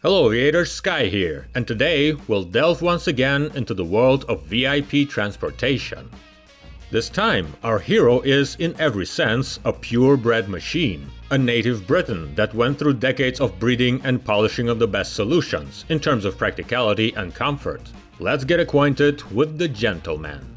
Hello aviators, Sky here, and today we'll delve once again into the world of VIP transportation. This time, our hero is, in every sense, a purebred machine, a native Briton that went through decades of breeding and polishing of the best solutions in terms of practicality and comfort. Let's get acquainted with the gentleman.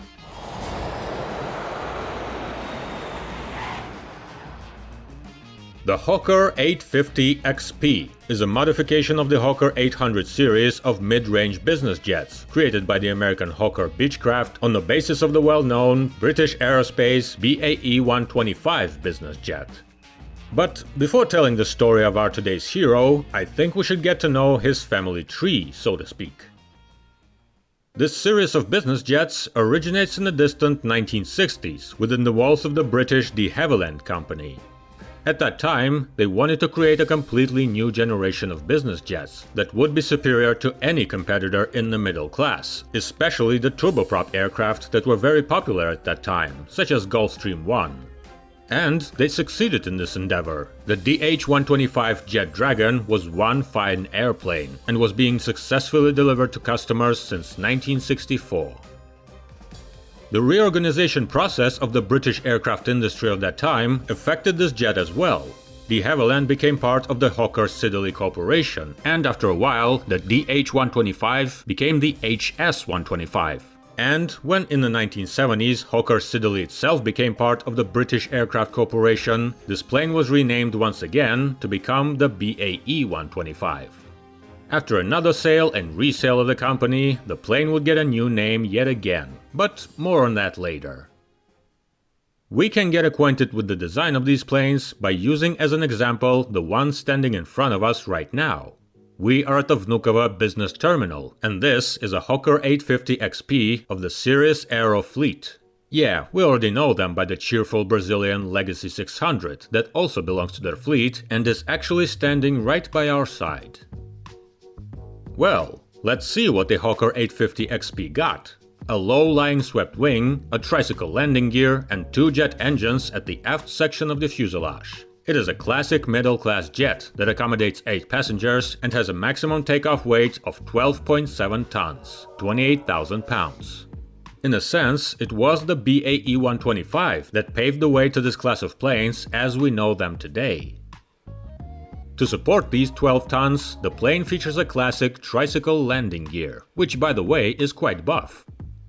The Hawker 850 XP is a modification of the Hawker 800 series of mid-range business jets, created by the American Hawker Beechcraft on the basis of the well-known British Aerospace BAe 125 business jet. But before telling the story of our today's hero, I think we should get to know his family tree, so to speak. This series of business jets originates in the distant 1960s within the walls of the British de Havilland Company. At that time, they wanted to create a completely new generation of business jets that would be superior to any competitor in the middle class, especially the turboprop aircraft that were very popular at that time, such as Gulfstream I. And they succeeded in this endeavor. The DH-125 Jet Dragon was one fine airplane and was being successfully delivered to customers since 1964. The reorganization process of the British aircraft industry of that time affected this jet as well. De Havilland became part of the Hawker Siddeley Corporation, and after a while, the DH-125 became the HS-125. And when in the 1970s Hawker Siddeley itself became part of the British Aircraft Corporation, this plane was renamed once again to become the BAe 125. After another sale and resale of the company, the plane would get a new name yet again, but more on that later. We can get acquainted with the design of these planes by using as an example the one standing in front of us right now. We are at the Vnukovo Business Terminal, and this is a Hawker 850 XP of the Sirius Aero fleet. Yeah, we already know them by the cheerful Brazilian Legacy 600 that also belongs to their fleet and is actually standing right by our side. Well, let's see what the Hawker 850 XP got. A low-lying swept wing, a tricycle landing gear, and two jet engines at the aft section of the fuselage. It is a classic middle-class jet that accommodates 8 passengers and has a maximum takeoff weight of 12.7 tons, 28,000 pounds. In a sense, it was the BAe 125 that paved the way to this class of planes as we know them today. To support these 12 tons, the plane features a classic tricycle landing gear, which by the way is quite buff.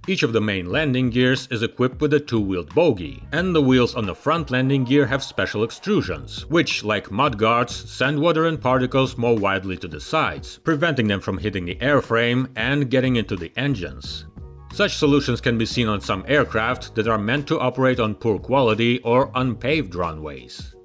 Each of the main landing gears is equipped with a two-wheeled bogie, and the wheels on the front landing gear have special extrusions, which, like mud guards, send water and particles more widely to the sides, preventing them from hitting the airframe and getting into the engines. Such solutions can be seen on some aircraft that are meant to operate on poor quality or unpaved runways.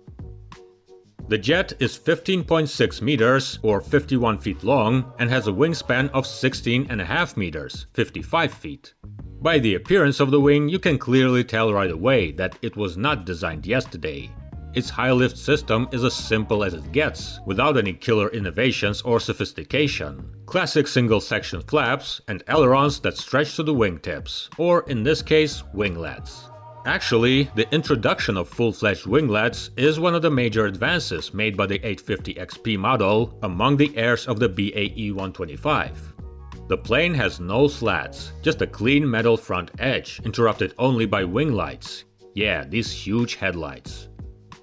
The jet is 15.6 meters or 51 feet long and has a wingspan of 16.5 meters, 55 feet. By the appearance of the wing, you can clearly tell right away that it was not designed yesterday. Its high-lift system is as simple as it gets, without any killer innovations or sophistication. Classic single-section flaps and ailerons that stretch to the wingtips, or in this case, winglets. Actually, the introduction of full-fledged winglets is one of the major advances made by the 850 XP model among the heirs of the BAe 125. The plane has no slats, just a clean metal front edge, interrupted only by wing lights. Yeah, these huge headlights.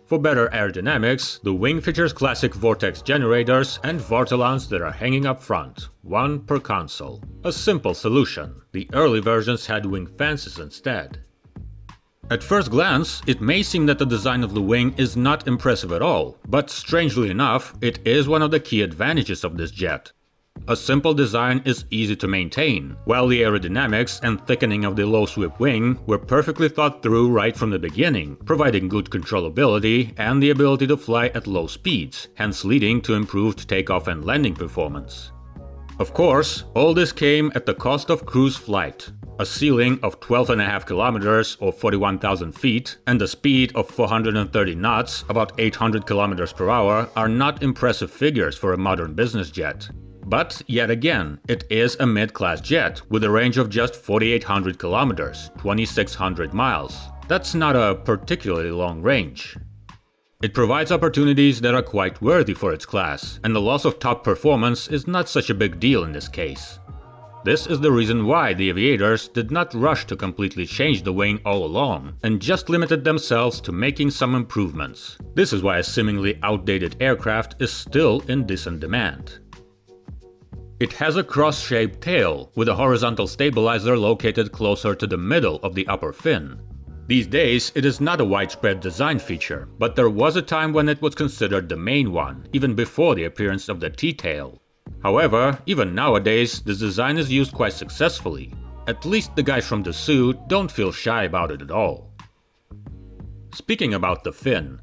For better aerodynamics, the wing features classic vortex generators and vortolons that are hanging up front, one per console. A simple solution. The early versions had wing fences instead. At first glance, it may seem that the design of the wing is not impressive at all, but strangely enough, it is one of the key advantages of this jet. A simple design is easy to maintain, while the aerodynamics and thickening of the low-sweep wing were perfectly thought through right from the beginning, providing good controllability and the ability to fly at low speeds, hence leading to improved takeoff and landing performance. Of course, all this came at the cost of cruise flight. A ceiling of 12.5 kilometers or 41,000 feet and a speed of 430 knots, about 800 kilometers per hour, are not impressive figures for a modern business jet. But yet again, it is a mid-class jet with a range of just 4,800 kilometers, 2,600 miles. That's not a particularly long range. It provides opportunities that are quite worthy for its class, and the loss of top performance is not such a big deal in this case. This is the reason why the aviators did not rush to completely change the wing all along, and just limited themselves to making some improvements. This is why a seemingly outdated aircraft is still in decent demand. It has a cross-shaped tail, with a horizontal stabilizer located closer to the middle of the upper fin. These days, it is not a widespread design feature, but there was a time when it was considered the main one, even before the appearance of the T-tail. However, even nowadays, this design is used quite successfully. At least the guys from Dessous don't feel shy about it at all. Speaking about the fin,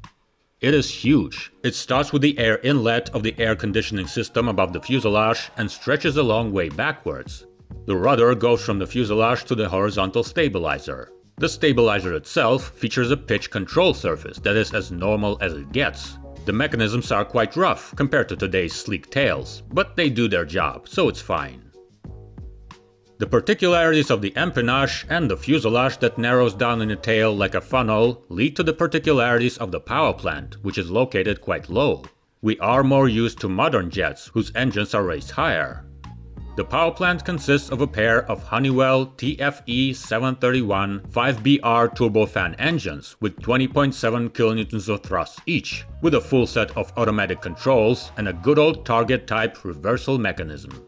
it is huge. It starts with the air inlet of the air conditioning system above the fuselage and stretches a long way backwards. The rudder goes from the fuselage to the horizontal stabilizer. The stabilizer itself features a pitch control surface that is as normal as it gets. The mechanisms are quite rough compared to today's sleek tails, but they do their job, so it's fine. The particularities of the empennage and the fuselage that narrows down in the tail like a funnel lead to the particularities of the power plant, which is located quite low. We are more used to modern jets, whose engines are raised higher. The power plant consists of a pair of Honeywell TFE 731 5BR turbofan engines with 20.7 kN of thrust each, with a full set of automatic controls and a good old target-type reversal mechanism.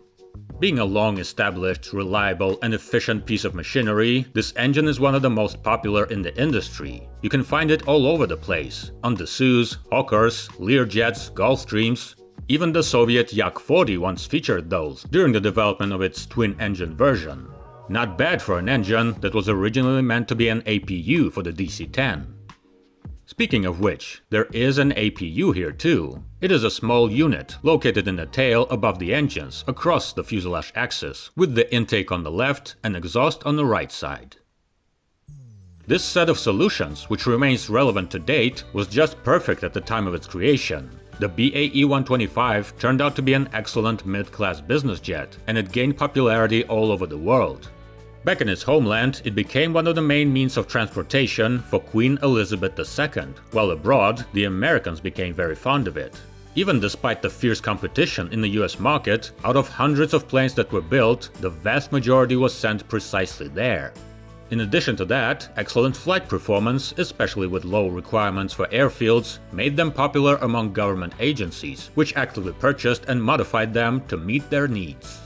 Being a long-established, reliable, and efficient piece of machinery, this engine is one of the most popular in the industry. You can find it all over the place, on Dessous, Hawkers, Learjets, Gulfstreams. Even the Soviet Yak-40 once featured those during the development of its twin-engine version. Not bad for an engine that was originally meant to be an APU for the DC-10. Speaking of which, there is an APU here too. It is a small unit located in the tail above the engines across the fuselage axis, with the intake on the left and exhaust on the right side. This set of solutions, which remains relevant to date, was just perfect at the time of its creation. The BAe 125 turned out to be an excellent mid-class business jet, and it gained popularity all over the world. Back in its homeland, it became one of the main means of transportation for Queen Elizabeth II, while abroad, the Americans became very fond of it. Even despite the fierce competition in the US market, out of hundreds of planes that were built, the vast majority was sent precisely there. In addition to that, excellent flight performance, especially with low requirements for airfields, made them popular among government agencies, which actively purchased and modified them to meet their needs.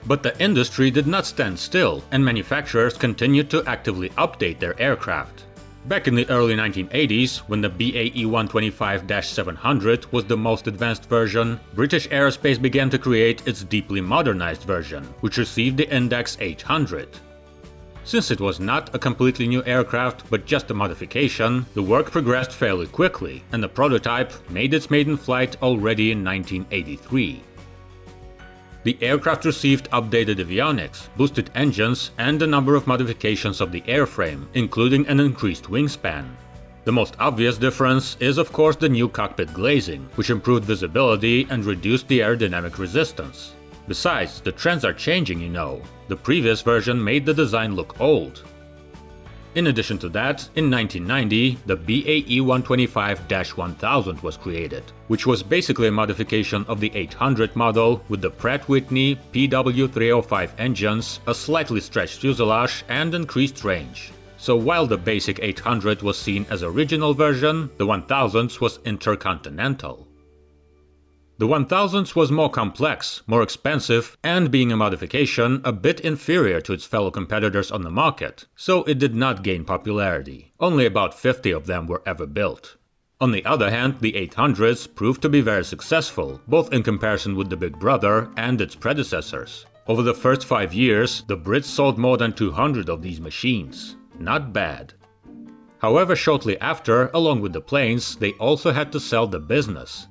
But the industry did not stand still, and manufacturers continued to actively update their aircraft. Back in the early 1980s, when the BAe 125-700 was the most advanced version, British Aerospace began to create its deeply modernized version, which received the index 800. Since it was not a completely new aircraft, but just a modification, the work progressed fairly quickly, and the prototype made its maiden flight already in 1983. The aircraft received updated avionics, boosted engines, and a number of modifications of the airframe, including an increased wingspan. The most obvious difference is of course the new cockpit glazing, which improved visibility and reduced the aerodynamic resistance. Besides, the trends are changing, you know. The previous version made the design look old. In addition to that, in 1990, the BAe 125-1000 was created, which was basically a modification of the 800 model with the Pratt & Whitney PW305 engines, a slightly stretched fuselage, and increased range. So while the basic 800 was seen as original version, the 1000s was intercontinental. The 1000s was more complex, more expensive, and being a modification, a bit inferior to its fellow competitors on the market, so it did not gain popularity. Only about 50 of them were ever built. On the other hand, the 800s proved to be very successful, both in comparison with the big brother and its predecessors. Over the first 5 years, the Brits sold more than 200 of these machines. Not bad. However, shortly after, along with the planes, they also had to sell the business.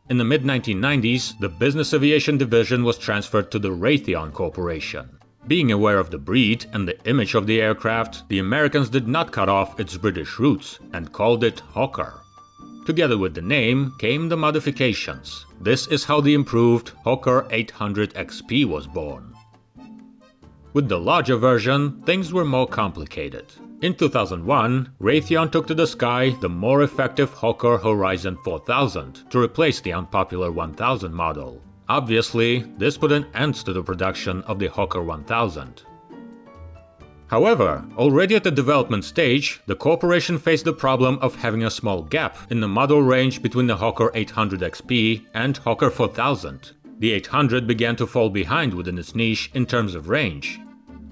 In the mid-1990s, the business aviation division was transferred to the Raytheon Corporation. Being aware of the breed and the image of the aircraft, the Americans did not cut off its British roots and called it Hawker. Together with the name came the modifications. This is how the improved Hawker 800 XP was born. With the larger version, things were more complicated. In 2001, Raytheon took to the sky the more effective Hawker Horizon 4000 to replace the unpopular 1000 model. Obviously, this put an end to the production of the Hawker 1000. However, already at the development stage, the corporation faced the problem of having a small gap in the model range between the Hawker 800 XP and Hawker 4000. The 800 began to fall behind within its niche in terms of range.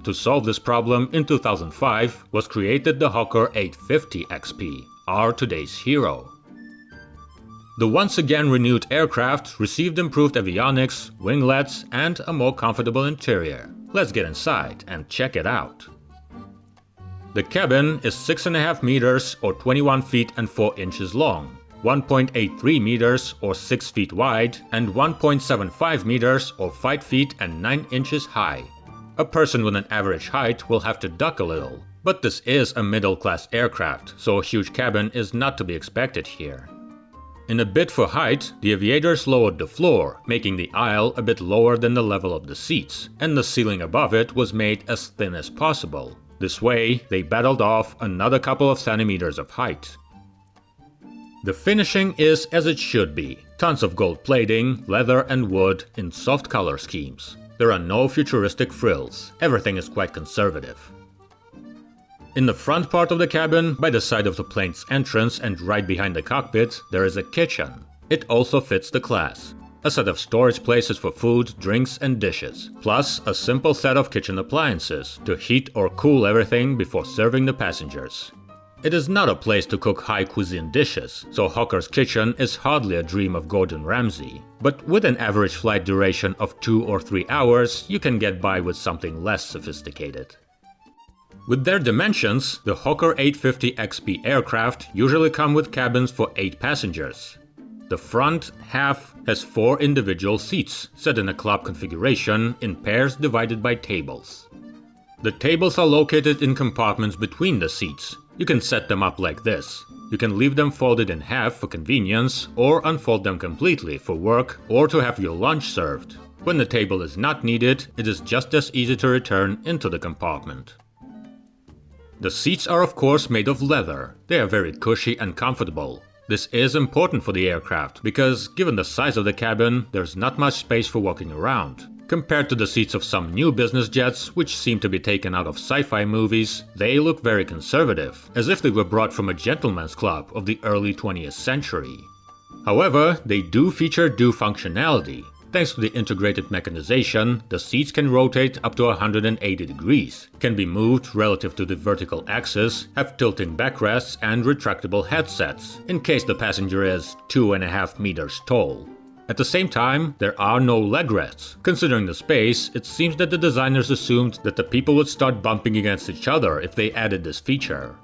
To solve this problem, in 2005 was created the Hawker 850 XP, our today's hero. The once again renewed aircraft received improved avionics, winglets, and a more comfortable interior. Let's get inside and check it out. The cabin is 6.5 meters or 21 feet and 4 inches long, 1.83 meters or 6 feet wide, and 1.75 meters or 5 feet and 9 inches high. A person with an average height will have to duck a little, but this is a middle-class aircraft, so a huge cabin is not to be expected here. In a bid for height, the aviators lowered the floor, making the aisle a bit lower than the level of the seats, and the ceiling above it was made as thin as possible. This way, they battled off another couple of centimeters of height. The finishing is as it should be. Tons of gold plating, leather and wood in soft color schemes. There are no futuristic frills. Everything is quite conservative. In the front part of the cabin, by the side of the plane's entrance and right behind the cockpit, there is a kitchen. It also fits the class. A set of storage places for food, drinks and dishes, plus a simple set of kitchen appliances to heat or cool everything before serving the passengers. It is not a place to cook high cuisine dishes, so Hawker's kitchen is hardly a dream of Gordon Ramsay. But with an average flight duration of 2 or 3 hours, you can get by with something less sophisticated. With their dimensions, the Hawker 850 XP aircraft usually come with cabins for 8 passengers. The front half has 4 individual seats, set in a club configuration in pairs divided by tables. The tables are located in compartments between the seats. You can set them up like this. You can leave them folded in half for convenience, or unfold them completely for work or to have your lunch served. When the table is not needed, it is just as easy to return into the compartment. The seats are of course made of leather. They are very cushy and comfortable. This is important for the aircraft because, given the size of the cabin, there's not much space for walking around. Compared to the seats of some new business jets, which seem to be taken out of sci-fi movies, they look very conservative, as if they were brought from a gentleman's club of the early 20th century. However, they do feature due functionality. Thanks to the integrated mechanization, the seats can rotate up to 180 degrees, can be moved relative to the vertical axis, have tilting backrests and retractable headsets, in case the passenger is 2.5 meters tall. At the same time, there are no leg rests. Considering the space, it seems that the designers assumed that the people would start bumping against each other if they added this feature.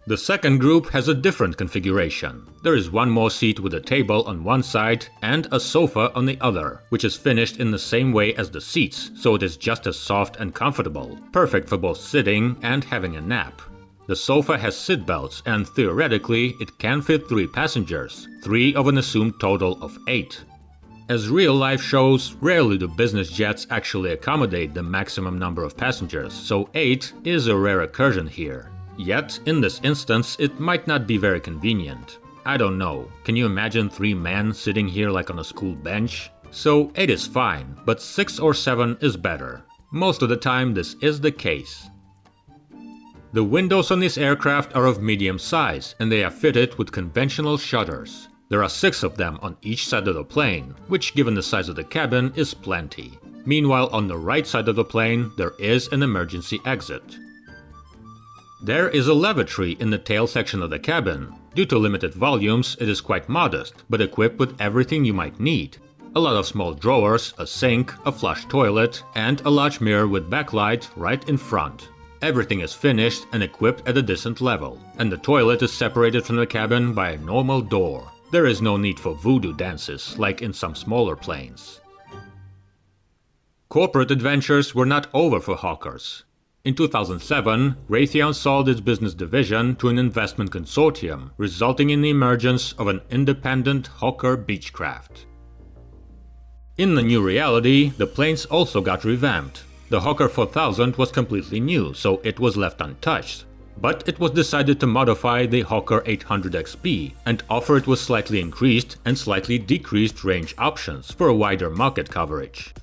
The second group has a different configuration. There is one more seat with a table on one side and a sofa on the other, which is finished in the same way as the seats, so it is just as soft and comfortable, perfect for both sitting and having a nap. The sofa has seat belts and theoretically it can fit 3 passengers, 3 of an assumed total of 8. As real life shows, rarely do business jets actually accommodate the maximum number of passengers, so 8 is a rare occurrence here. Yet, in this instance, it might not be very convenient. I don't know, can you imagine 3 men sitting here like on a school bench? So 8 is fine, but 6 or 7 is better. Most of the time this is the case. The windows on this aircraft are of medium size and they are fitted with conventional shutters. There are 6 of them on each side of the plane, which given the size of the cabin is plenty. Meanwhile, on the right side of the plane there is an emergency exit. There is a lavatory in the tail section of the cabin. Due to limited volumes, it is quite modest, but equipped with everything you might need. A lot of small drawers, a sink, a flush toilet, and a large mirror with backlight right in front. Everything is finished and equipped at a decent level, and the toilet is separated from the cabin by a normal door. There is no need for voodoo dances, like in some smaller planes. Corporate adventures were not over for Hawkers. In 2007, Raytheon sold its business division to an investment consortium, resulting in the emergence of an independent Hawker Beechcraft. In the new reality, the planes also got revamped. The Hawker 4000 was completely new, so it was left untouched. But it was decided to modify the Hawker 800XB and offer it with slightly increased and slightly decreased range options for a wider market coverage.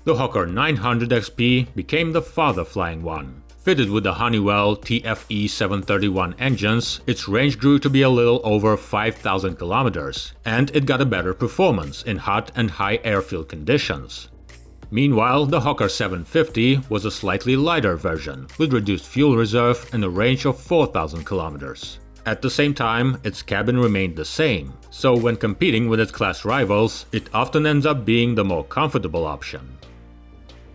The Hawker 900XB became the farther flying one. Fitted with the Honeywell TFE 731 engines, its range grew to be a little over 5,000 kilometers, and it got a better performance in hot and high airfield conditions. Meanwhile, the Hawker 750 was a slightly lighter version, with reduced fuel reserve and a range of 4,000 kilometers. At the same time, its cabin remained the same, so when competing with its class rivals, it often ends up being the more comfortable option.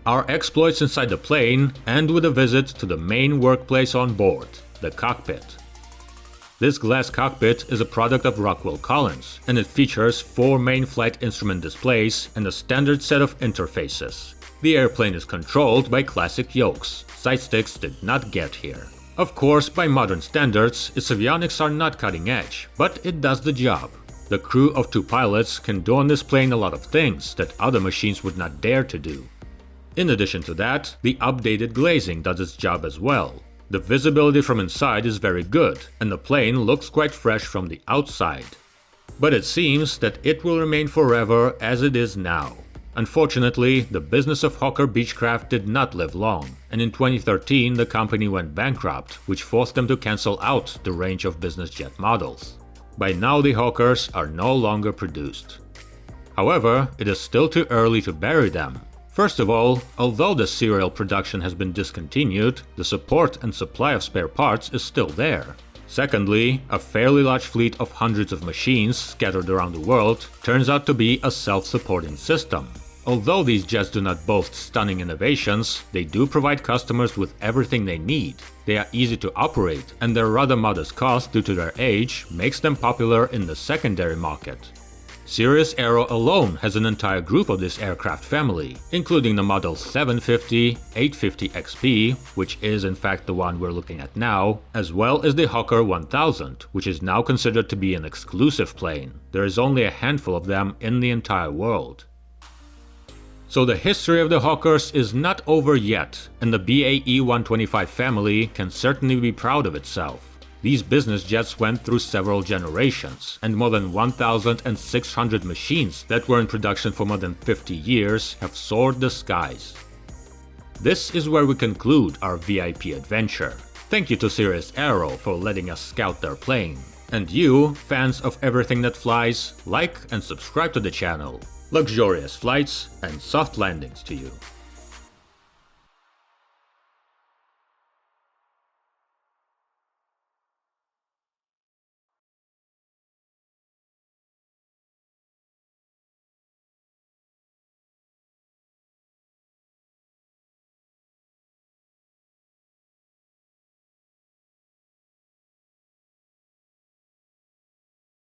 Our exploits inside the plane end with a visit to the main workplace on board, the cockpit. This glass cockpit is a product of Rockwell Collins, and it features 4 main flight instrument displays and a standard set of interfaces. The airplane is controlled by classic yokes. Side sticks did not get here. Of course, by modern standards, its avionics are not cutting edge, but it does the job. The crew of 2 pilots can do on this plane a lot of things that other machines would not dare to do. In addition to that, the updated glazing does its job as well. The visibility from inside is very good, and the plane looks quite fresh from the outside. But it seems that it will remain forever as it is now. Unfortunately, the business of Hawker Beechcraft did not live long, and in 2013 the company went bankrupt, which forced them to cancel out the range of business jet models. By now the Hawkers are no longer produced. However, it is still too early to bury them. First of all, although the serial production has been discontinued, the support and supply of spare parts is still there. Secondly, a fairly large fleet of hundreds of machines scattered around the world turns out to be a self-supporting system. Although these jets do not boast stunning innovations, they do provide customers with everything they need. They are easy to operate, and their rather modest cost due to their age makes them popular in the secondary market. Sirius Aero alone has an entire group of this aircraft family, including the models 750, 850XB, which is in fact the one we're looking at now, as well as the Hawker 1000, which is now considered to be an exclusive plane. There is only a handful of them in the entire world. So the history of the Hawkers is not over yet, and the BAe 125 family can certainly be proud of itself. These business jets went through several generations, and more than 1,600 machines that were in production for more than 50 years have soared the skies. This is where we conclude our VIP adventure. Thank you to Sirius Aero for letting us scout their plane. And you, fans of everything that flies, like and subscribe to the channel. Luxurious flights and soft landings to you.